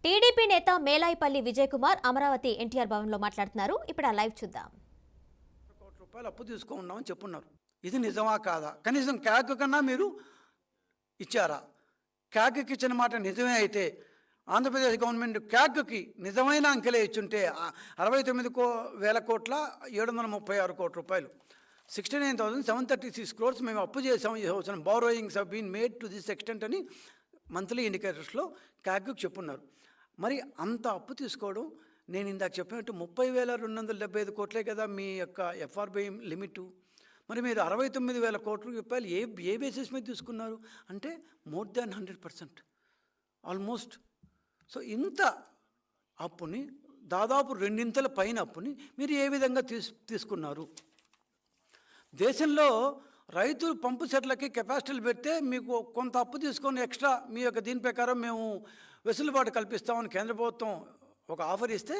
TDP నేత మేలాయిపల్లి విజయ్ కుమార్ అమరావతి ఎన్టీఆర్ భవన్లో మాట్లాడుతున్నారు. ఇప్పుడు ఆ లైవ్ చూద్దాం. కోట్ల రూపాయలు అప్పు తీసుకున్నామని చెప్పున్నారు. ఇది నిజమా కాదా? కనీసం క్యాగ్ కన్నా మీరు ఇచ్చారా? క్యాగ్కి ఇచ్చిన మాట నిజమే అయితే ఆంధ్రప్రదేశ్ గవర్నమెంట్ క్యాగ్కి నిజమైన అంకెలే ఇచ్చుంటే 69,000 కోట్ల 736 కోట్ల రూపాయలు 69,736 crores మేము అప్పు చేసాము ఈ సంవత్సరం. Borrowings have been made to this extent అని మంత్లీ ఇండికేటర్స్లో క్యాగ్కి చెప్పున్నారు. మరి అంత అప్పు తీసుకోవడం, నేను ఇందాక చెప్పినట్టు 30,275 కోట్లే కదా మీ యొక్క ఎఫ్ఆర్బిఐ లిమిటు. మరి మీరు 69,000 కోట్ల రూపాయలు ఏ బేసిస్ మీద తీసుకున్నారు అంటే మోర్ దాన్ 100%, ఆల్మోస్ట్. సో ఇంత అప్పుని, దాదాపు రెండింతల పైన అప్పుని మీరు ఏ విధంగా తీసుకున్నారు? దేశంలో రైతులు పంపు సెట్లకి కెపాసిటీలు పెడితే మీకు కొంత అప్పు తీసుకొని ఎక్స్ట్రా మీ యొక్క దీని ప్రకారం మేము వెసులుబాటు కల్పిస్తామని కేంద్ర ప్రభుత్వం ఒక ఆఫర్ ఇస్తే,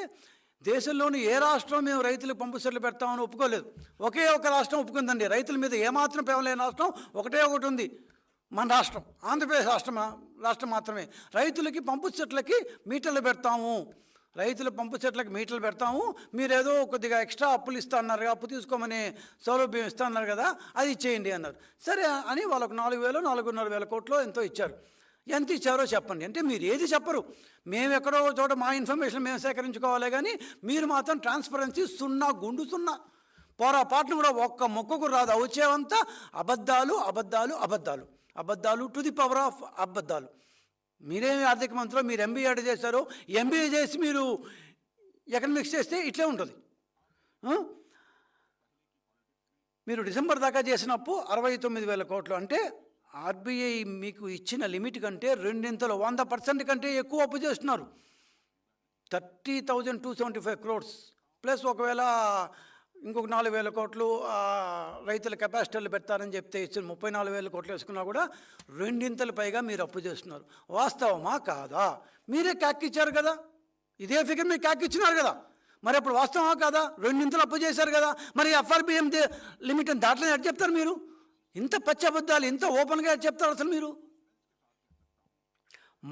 దేశంలోని ఏ రాష్ట్రం మేము రైతులకు పంపు సెట్లు పెడతామని ఒప్పుకోలేదు. ఒకే ఒక రాష్ట్రం ఒప్పుకుందండి. రైతుల మీద ఏమాత్రం పేవలేని రాష్ట్రం ఒకటే ఒకటి ఉంది, మన రాష్ట్రం, ఆంధ్రప్రదేశ్ రాష్ట్రం మాత్రమే. రైతులకి పంపు సెట్లకి మీటర్లు పెడతాము, రైతుల పంపు సెట్లకు మీటర్లు పెడతాము, మీరేదో కొద్దిగా ఎక్స్ట్రా అప్పులు ఇస్తా అన్నారు, అప్పు తీసుకోమని సౌలభ్యం ఇస్తా అన్నారు కదా, అది ఇచ్చేయండి అన్నారు. సరే అని వాళ్ళకు 4,000 4,500 కోట్లు ఎంతో ఇచ్చారు. ఎంత ఇచ్చారో చెప్పండి అంటే మీరు ఏది చెప్పరు. మేము ఎక్కడో చోట మా ఇన్ఫర్మేషన్ మేము సేకరించుకోవాలి, కానీ మీరు మాత్రం ట్రాన్స్పరెన్సీ సున్నా, గుండు సున్నా. పొరపాటును కూడా ఒక్క మొక్కకు రాదు. వచ్చేవంతా అబద్ధాలు అబద్ధాలు అబద్ధాలు అబద్ధాలు టు ది పవర్ ఆఫ్ అబద్ధాలు. మీరేమి ఆర్థిక మంత్రిలో మీరు ఎంబీఏ చేశారో, ఎంబీఏ చేసి మీరు ఎకనామిక్స్ చేస్తే ఇట్లే ఉంటుంది. మీరు డిసెంబర్ దాకా చేసినప్పు 69,000 కోట్లు అంటే ఆర్బీఐ మీకు ఇచ్చిన లిమిట్ కంటే రెండింతలు 100% కంటే ఎక్కువ అప్పు చేస్తున్నారు. 30,275 crores ప్లస్ ఒకవేళ ఇంకొక 4,000 కోట్లు రైతుల కెపాసిటీలు పెడతారని చెప్తే ఇచ్చిన 34,000 కోట్లు వేసుకున్నా కూడా రెండింతల పైగా మీరు అప్పు చేస్తున్నారు. వాస్తవమా కాదా? మీరే క్యాక్ ఇచ్చారు కదా, ఇదే ఫిగర్ మీరు క్యాక్ ఇచ్చినారు కదా, మరి అప్పుడు వాస్తవమా కాదా? రెండింతలు అప్పు చేశారు కదా, మరి ఎఫ్ఆర్బిఎం లిమిట్ అని దాంట్లో ఎట్లా చెప్తారు మీరు? ఇంత పచ్చి అబద్ధాలు ఇంత ఓపెన్గా చెప్తారు అసలు మీరు?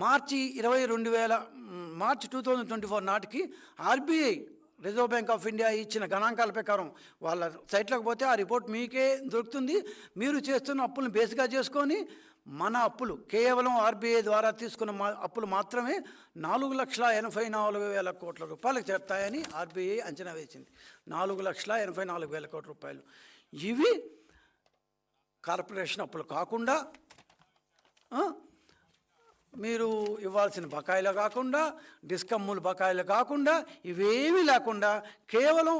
మార్చి 2024 నాటికి RBI, reserve bank of India ఇచ్చిన గణాంకాల ప్రకారం వాళ్ళ సైట్లోకి పోతే ఆ రిపోర్ట్ మీకే దొరుకుతుంది. మీరు చేస్తున్న అప్పులను బేస్గా చేసుకొని మన అప్పులు కేవలం ఆర్బీఐ ద్వారా తీసుకున్న అప్పులు మాత్రమే 4,84,000 కోట్ల రూపాయలకు చేరుతాయని ఆర్బీఐ అంచనా వేసింది. 4,84,000 కోట్ల రూపాయలు. ఇవి కార్పొరేషన్ అప్పులు కాకుండా, మీరు ఇవ్వాల్సిన బకాయిలు కాకుండా, డిస్కమ్ములు బకాయిలు కాకుండా, ఇవేమీ లేకుండా కేవలం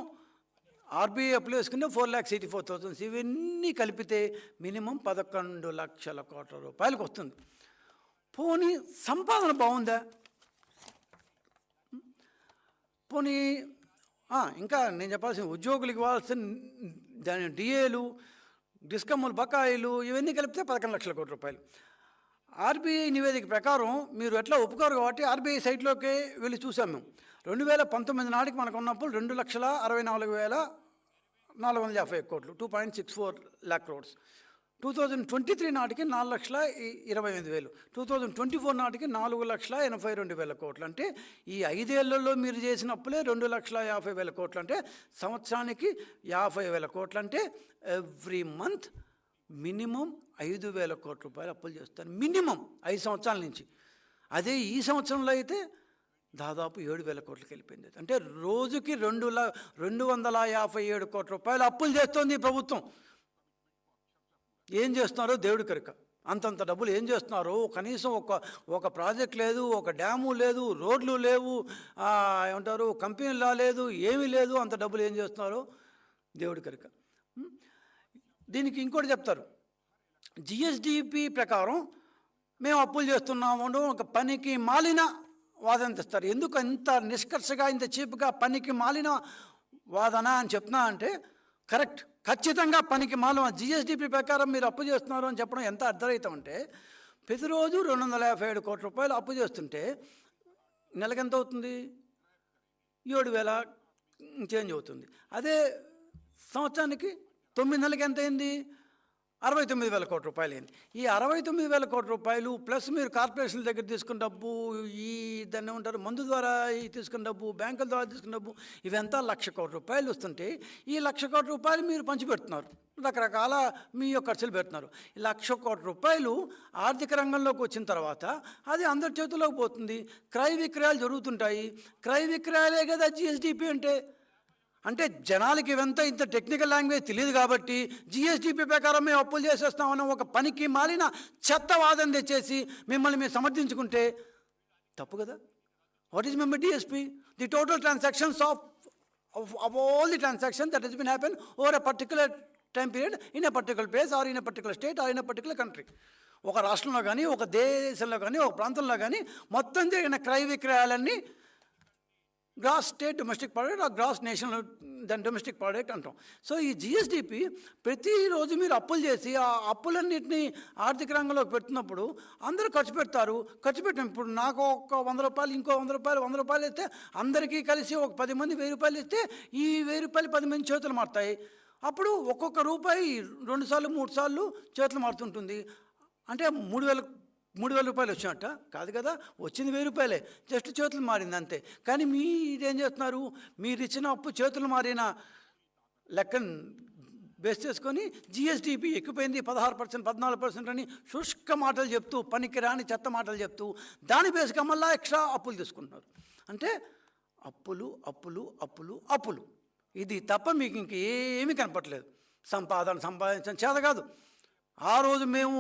ఆర్బీఐ అప్పులు వేసుకుంటే 4,84,000, ఇవన్నీ కలిపితే మినిమం 11 లక్షల కోట్ల రూపాయలకు వస్తుంది. పోనీ సంపాదన బాగుందా? పోనీ ఇంకా నేను చెప్పాల్సిన ఉద్యోగులకు ఇవ్వాల్సిన దాని డిఏలు, డిస్కమ్ములు బకాయిలు ఇవన్నీ కలిపితే 11 లక్షల కోట్ల రూపాయలు. ఆర్బీఐ నివేదిక ప్రకారం మీరు ఎట్లా ఒప్పుకోరు కాబట్టి ఆర్బీఐ సైట్లోకి వెళ్ళి చూసాం మేము. 2019 నాటికి మనకు ఉన్నప్పుడు 2,64,450 కోట్లు, 2.64 lakh crores. 2023 నాటికి 4,20,000, 2024 నాటికి 4,82,000 కోట్లు. అంటే ఈ 5 ఏళ్లలో మీరు చేసిన అప్పులే 2,50,000 కోట్లు. అంటే సంవత్సరానికి 50,000 కోట్లు. అంటే ఎవ్రీ మంత్ మినిమం 5,000 కోట్ల రూపాయలు అప్పులు చేస్తారు, మినిమం 5 సంవత్సరాల నుంచి. అదే ఈ సంవత్సరంలో అయితే దాదాపు 7,000 కోట్లకి వెళ్ళిపోయింది. అంటే రోజుకి 257 కోట్ల రూపాయలు అప్పులు చేస్తోంది ఈ ప్రభుత్వం. ఏం చేస్తున్నారో దేవుడి కనుక. అంతంత డబ్బులు ఏం చేస్తున్నారో, కనీసం ఒక ప్రాజెక్ట్ లేదు, ఒక డ్యాము లేదు, రోడ్లు లేవు, ఏమంటారు కంపెనీలా లేదు, ఏమీ లేదు. అంత డబ్బులు ఏం చేస్తున్నారో దేవుడి కనుక. దీనికి ఇంకోటి చెప్తారు, జిఎస్డిపి ప్రకారం మేము అప్పులు చేస్తున్నాము ఒక పనికి మాలిన వాదన తెస్తారు. ఎందుకు ఇంత నిష్కర్షగా, ఇంత చీప్గా పనికి మాలిన వాదన అని చెప్తున్నా అంటే, కరెక్ట్, ఖచ్చితంగా పనికి మాలిన జిఎస్డిపి ప్రకారం మీరు అప్పు చేస్తున్నారు అని చెప్పడం ఎంత అర్థరహితం అంటే, ప్రతిరోజు 257 కోట్ల రూపాయలు అప్పు చేస్తుంటే నెలకి ఎంత అవుతుంది? 7,000 చేంజ్ అవుతుంది. అదే సంవత్సరానికి 9 నెలలకి ఎంత అయింది? 69,000 కోట్ల రూపాయలు అయింది. ఈ 69,000 కోట్ల రూపాయలు ప్లస్ మీరు కార్పొరేషన్ల దగ్గర తీసుకున్న డబ్బు, ఈ దాన్ని ఏమంటారు మందు ద్వారా తీసుకున్న డబ్బు, బ్యాంకుల ద్వారా తీసుకున్న డబ్బు, ఇవంతా 1,00,000 కోట్ల రూపాయలు వస్తుంటే ఈ 1,00,000 కోట్ల రూపాయలు మీరు పంచిపెడుతున్నారు, రకరకాల మీ యొక్క ఖర్చులు పెడుతున్నారు. ఈ 1,00,000 కోట్ల రూపాయలు ఆర్థిక రంగంలోకి వచ్చిన తర్వాత అది అందరి చేతుల్లోకి పోతుంది. క్రయ విక్రయాలు జరుగుతుంటాయి. క్రయ విక్రయాలే కదా జిఎస్డిపి అంటే జనాలకి ఇవంతా ఇంత టెక్నికల్ లాంగ్వేజ్ తెలియదు కాబట్టి జిఎస్డిపి ప్రకారం మేము అప్పులు చేసేస్తామన్న ఒక పనికి మాలిన చెత్త వాదన తెచ్చేసి మిమ్మల్ని మేము సమర్థించుకుంటే తప్పు కదా. What is member DSP? The total transactions of all the transaction that has been happen over a particular time period in a particular place or in a particular state or in a particular country. ఒక రాష్ట్రంలో కానీ, ఒక దేశంలో కానీ, ఒక ప్రాంతంలో కానీ మొత్తం జరిగిన క్రయ విక్రయాలన్నీ గ్రాస్ స్టేట్ డొమెస్టిక్ ప్రోడక్ట్ ఆ గ్రాస్ నేషనల్ దాని డొమెస్టిక్ ప్రోడక్ట్ అంటాం. సో ఈ జిఎస్డిపి ప్రతిరోజు మీరు అప్పులు చేసి ఆ అప్పులన్నింటినీ ఆర్థిక రంగంలోకి పెడుతున్నప్పుడు అందరూ ఖర్చు పెడతారు. ఖర్చు పెట్టిన ఇప్పుడు నాకు ఒక 100 రూపాయలు, ఇంకో 100 రూపాయలు ఇస్తే అందరికీ కలిసి ఒక 10 మంది 1000 రూపాయలు ఇస్తే ఈ 1000 రూపాయలు 10 మంది చేతులు మారుతాయి. అప్పుడు ఒక్కొక్క రూపాయి 2 సార్లు 3 సార్లు చేతులు మారుతుంటుంది. అంటే 3,000 రూపాయలు వచ్చినట్ట కాదు కదా, వచ్చింది 1000 రూపాయలే, జస్ట్ చేతులు మారింది అంతే. కానీ మీరేం చేస్తున్నారు, మీరు ఇచ్చిన అప్పు చేతులు మారిన లెక్కను బేస్ చేసుకొని జిఎస్డిపి ఎక్కువైంది 16%, 14% అని శుష్క మాటలు చెప్తూ, పనికిరాని చెత్త మాటలు చెప్తూ దాని బేస్గా మళ్ళీ ఎక్స్ట్రా అప్పులు తీసుకుంటున్నారు. అంటే అప్పులు అప్పులు అప్పులు అప్పులు, ఇది తప్ప మీకు ఇంకేమీ కనపట్లేదు. సంపాదించడం చేత కాదు. ఆ రోజు మేము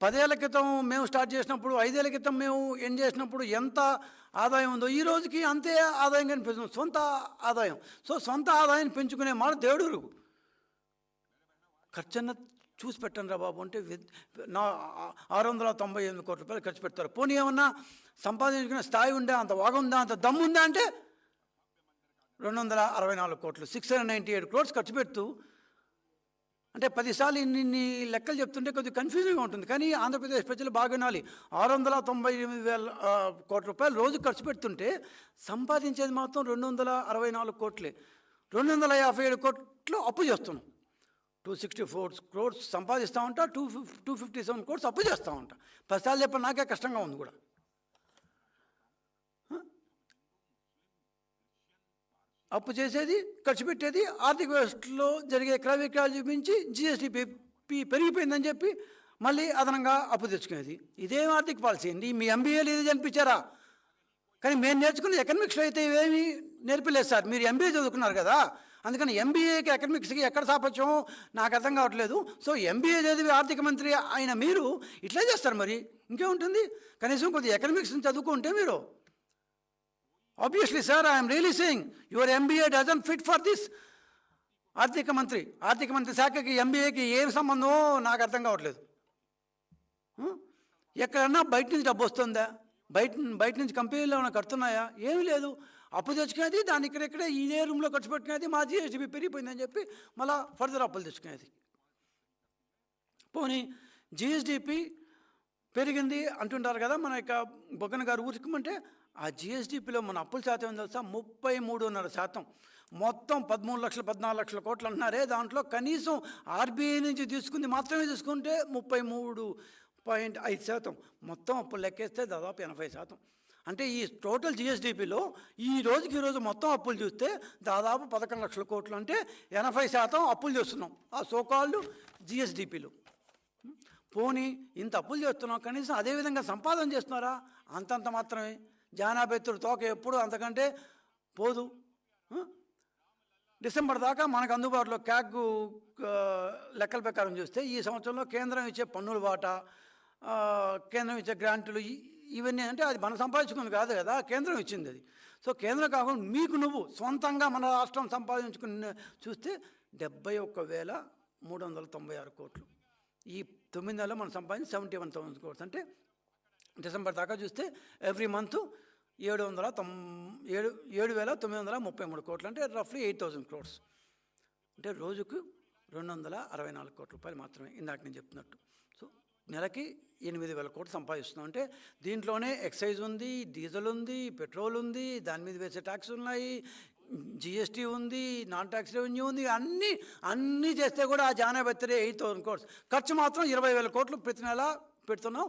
10 ఏళ్ల క్రితం మేము స్టార్ట్ చేసినప్పుడు, 5 ఏళ్ల క్రితం మేము ఎండ్ చేసినప్పుడు ఎంత ఆదాయం ఉందో ఈ రోజుకి అంతే ఆదాయం కనిపిస్తుంది, సొంత ఆదాయం. సో సొంత ఆదాయాన్ని పెంచుకునే మాట దేవుడు ఖర్చన్న చూసి పెట్టండి రా బాబు అంటే నా 698 కోట్ల రూపాయలు ఖర్చు పెడతారు. పోనీ ఏమన్నా సంపాదించుకునే స్థాయి ఉందా, అంత వాగ ఉందా, అంత దమ్ము ఉందా అంటే 264 కోట్లు 698 crores ఖర్చు పెడుతూ, అంటే 10 సార్లు ఇన్ని లెక్కలు చెప్తుంటే కొద్దిగా కన్ఫ్యూజింగ్గా ఉంటుంది. కానీ ఆంధ్రప్రదేశ్ ప్రజలు బాగా వినాలి. 698,000 కోట్ల రూపాయలు రోజు ఖర్చు పెడుతుంటే సంపాదించేది మాత్రం 264 కోట్లే. 257 కోట్లు అప్పు చేస్తున్నాం. 264 crores సంపాదిస్తూ ఉంటా, 257 crores అప్పు చేస్తూ ఉంటా. 10 సార్లు చెప్పిన నాకే కష్టంగా ఉంది కూడా. అప్పు చేసేది, ఖర్చు పెట్టేది, ఆర్థిక వ్యవస్థలో జరిగే క్రయ విక్రయాలు చూపించి జిఎస్డిపి పెరిగిపోయిందని చెప్పి మళ్ళీ అదనంగా అప్పు తెచ్చుకునేది. ఇదేం ఆర్థిక పాలసీ అండి? మీ ఎంబీఏలు ఇది అనిపించారా? కానీ మేము నేర్చుకున్న ఎకనామిక్స్లో అయితే ఇవేమీ నేర్పలేదు సార్. మీరు ఎంబీఏ చదువుకున్నారు కదా, అందుకని ఎంబీఏకి ఎకనామిక్స్కి ఎక్కడ సాపత్యం నాకు అర్థం కావట్లేదు. సో ఎంబీఏ చదివి ఆర్థిక మంత్రి అయిన మీరు ఇట్లా చేస్తారు, మరి ఇంకేముంటుంది? కనీసం కొద్దిగా ఎకనామిక్స్ని చదువుకుంటే మీరు. Obviously, sir, I am really saying your MBA doesn't fit for this. ఆర్థిక మంత్రి శాఖకి ఎంబీఏకి ఏం సంబంధమో నాకు అర్థం కావట్లేదు. ఎక్కడన్నా బయట నుంచి డబ్బు వస్తుందా? బయట నుంచి కంపెనీలో ఏమైనా కడుతున్నాయా? ఏమీ లేదు. అప్పు తెచ్చుకునేది, దాన్ని ఇక్కడెక్కడే ఇదే రూమ్లో ఖర్చు పెట్టుకునేది, మా జిఎస్డిపి పెరిగిపోయిందని చెప్పి మళ్ళీ ఫర్దర్ అప్పులు తెచ్చుకునేది. పోనీ జిఎస్డిపి పెరిగింది అంటుంటారు కదా మన యొక్క బొగ్గన గారు ఊరుకోమంటే, ఆ జిఎస్డిపిలో మన అప్పుల శాతం ఏం తెలుసా? 33.5%. మొత్తం 13 లక్షలు 14 లక్షల కోట్లు అంటున్నారే, దాంట్లో కనీసం ఆర్బీఐ నుంచి తీసుకుంది మాత్రమే తీసుకుంటే 33.5%. మొత్తం అప్పులు లెక్కేస్తే దాదాపు 80%. అంటే ఈ టోటల్ జిఎస్డిపిలో ఈ రోజు మొత్తం అప్పులు చూస్తే దాదాపు 11 లక్షల కోట్లు, అంటే 80% అప్పులు చేస్తున్నాం ఆ సోకాల్డ్ జిఎస్డిపిలో. పోనీ ఇంత అప్పులు చేస్తున్నాం, కనీసం అదేవిధంగా సంపాదన చేస్తున్నారా? అంతంత మాత్రమే. జానాబెత్తుడు తోక ఎప్పుడు అంతకంటే పోదు. డిసెంబర్ దాకా మనకు అందుబాటులో క్యాగ్ లెక్కల ప్రకారం చూస్తే ఈ సంవత్సరంలో కేంద్రం ఇచ్చే పన్నుల వాటా, కేంద్రం ఇచ్చే గ్రాంటులు, ఇవన్నీ అంటే అది మనం సంపాదించుకుంది కాదు కదా, కేంద్రం ఇచ్చింది అది. సో కేంద్రం కాకుండా మీకు నువ్వు సొంతంగా మన రాష్ట్రం సంపాదించుకుని చూస్తే 71,396 కోట్లు. ఈ 9 నెలల్లో మనం సంపాదించి 71,000 crores. అంటే డిసెంబర్ దాకా చూస్తే ఎవ్రీ మంత్ 7,933 కోట్లు, అంటే రఫ్లీ 8,000 crores. అంటే రోజుకు 264 కోట్ల రూపాయలు మాత్రమే, ఇందాక నేను చెప్తున్నట్టు. సో నెలకి 8,000 కోట్లు సంపాదిస్తున్నాం. అంటే దీంట్లోనే ఎక్సైజ్ ఉంది, డీజిల్ ఉంది, పెట్రోల్ ఉంది, దాని మీద వేసే ట్యాక్స్ ఉన్నాయి, జిఎస్టీ ఉంది, నాన్ ట్యాక్స్ రెవెన్యూ ఉంది, అన్నీ చేస్తే కూడా ఆ జానా బెత్తరే 8,000 crores. ఖర్చు మాత్రం 20,000 కోట్లు ప్రతి నెల పెడుతున్నాం.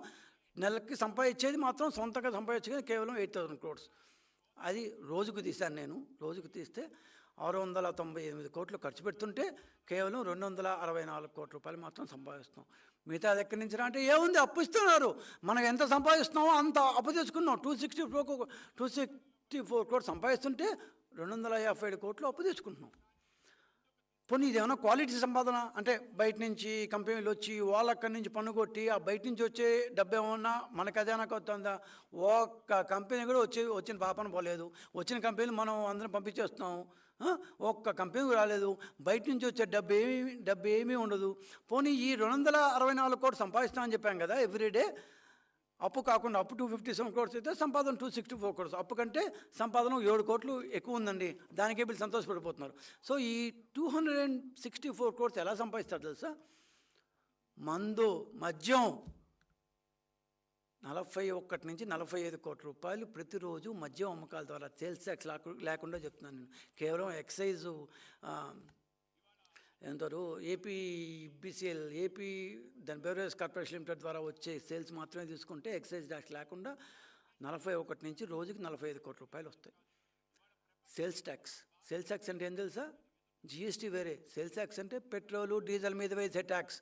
నెలకి సంపాదించేది మాత్రం సొంతగా సంపాదించేది కేవలం 8,000 crores. అది రోజుకు తీశాను నేను. రోజుకు తీస్తే 698 కోట్లు ఖర్చు పెడుతుంటే కేవలం 264 కోట్ల రూపాయలు మాత్రం సంపాదిస్తున్నాం. మిగతా అది ఎక్కడి నుంచి అంటే ఏముంది, అప్పు ఇస్తున్నారు. మనం ఎంత సంపాదిస్తున్నామో అంత అప్పు తెచ్చుకున్నాం. 264 కోట్లు సంపాదిస్తుంటే 257 కోట్లు అప్పు తెచ్చుకుంటున్నాం. పోనీ ఇదేమన్నా క్వాలిటీ సంపాదన అంటే బయట నుంచి కంపెనీలు వచ్చి వాళ్ళ అక్కడి నుంచి పన్ను కొట్టి ఆ బయట నుంచి వచ్చే డబ్బు ఏమన్నా మన ఖజానాకు వస్తుందా? ఒక్క కంపెనీ కూడా వచ్చిన పాపన పోలేదు. వచ్చిన కంపెనీలు మనం అందరం పంపించేస్తున్నాం. ఒక్క కంపెనీ రాలేదు. బయట నుంచి వచ్చే డబ్బు ఏమీ ఉండదు. పోనీ ఈ 264 కోట్లు సంపాదిస్తామని చెప్పాం కదా ఎవ్రీడే. అప్పు కాకుండా అప్పు 257 crores అయితే సంపాదన 264 crores. అప్పు కంటే సంపాదన 7 కోట్లు ఎక్కువ ఉందండి. దానికే వీళ్ళు సంతోషపడిపోతున్నారు. సో ఈ 264 crores ఎలా సంపాదిస్తారు తెలుసా? మద్యం 41 నుంచి 45 కోట్ల రూపాయలు ప్రతిరోజు మద్యం అమ్మకాల ద్వారా సేల్స్ ట్యాక్స్ లేకుండా చెప్తున్నాను నేను. కేవలం ఎక్సైజు ఏంటారు ఏపీ దాని బెవరేజ్ కార్పొరేషన్ లిమిటెడ్ ద్వారా వచ్చే సేల్స్ మాత్రమే తీసుకుంటే ఎక్సైజ్ ట్యాక్స్ లేకుండా 41 నుంచి రోజుకి 45 కోట్ల రూపాయలు వస్తాయి. సేల్స్ ట్యాక్స్ అంటే ఏం తెలుసా? జిఎస్టీ వేరే. సేల్స్ ట్యాక్స్ అంటే పెట్రోలు డీజిల్ మీద వేసే ట్యాక్స్.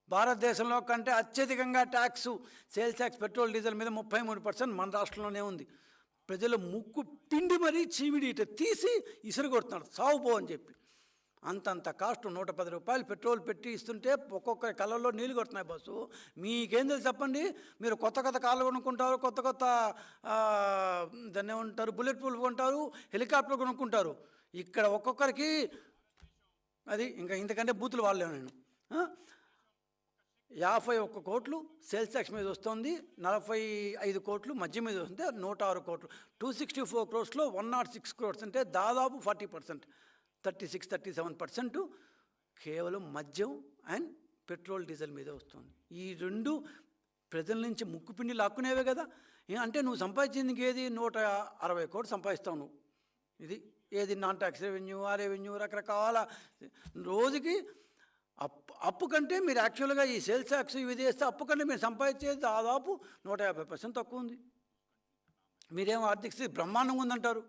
భారతదేశంలో కంటే అత్యధికంగా tax sales tax petrol diesel మీద 33% మన రాష్ట్రంలోనే ఉంది. ప్రజలు ముక్కు పిండి మరీ చీమిడి ఇట తీసి ఇసురు కొడుతున్నారు సావుపో అని చెప్పి. అంతంత కాస్ట్ 110 రూపాయలు పెట్రోల్ పెట్టి ఇస్తుంటే ఒక్కొక్క కళ్ళల్లో నీళ్ళు కొడుతున్నాయి బస్సు. మీకేం తెలుసు చెప్పండి? మీరు కొత్త కార్లు కొనుక్కుంటారు, కొత్త దాన్ని ఏమంటారు, బుల్లెట్ ప్రూఫ్ కొంటారు, హెలికాప్టర్ కొనుక్కుంటారు. ఇక్కడ ఒక్కొక్కరికి అది ఇంకా ఇంతకంటే బూతులు వాళ్ళే. నేను 51 కోట్లు సేల్స్ ట్యాక్స్ మీద వస్తుంది, 45 కోట్లు మద్యం మీద వస్తుంది, 106 కోట్లు. 264 crores 106 crores అంటే దాదాపు 40%, 36-37% కేవలం మద్యం అండ్ పెట్రోల్ డీజిల్ మీద వస్తుంది. ఈ రెండు ప్రజల నుంచి ముక్కుపిండి లాక్కునేవే కదా. అంటే నువ్వు సంపాదించింది ఏది? 160 కోట్లు సంపాదిస్తావు నువ్వు. ఇది ఏది? నాన్ ట్యాక్స్ రెవెన్యూ, ఆ రెవెన్యూ, రకరకాల రోజుకి అప్పు కంటే మీరు యాక్చువల్గా ఈ సేల్స్ ట్యాక్స్ ఇవి చేస్తే అప్పు కంటే మీరు సంపాదించేది దాదాపు 150% తక్కువ ఉంది. మీరేమో ఆర్థిక స్థితి బ్రహ్మాండంగా ఉందంటారు.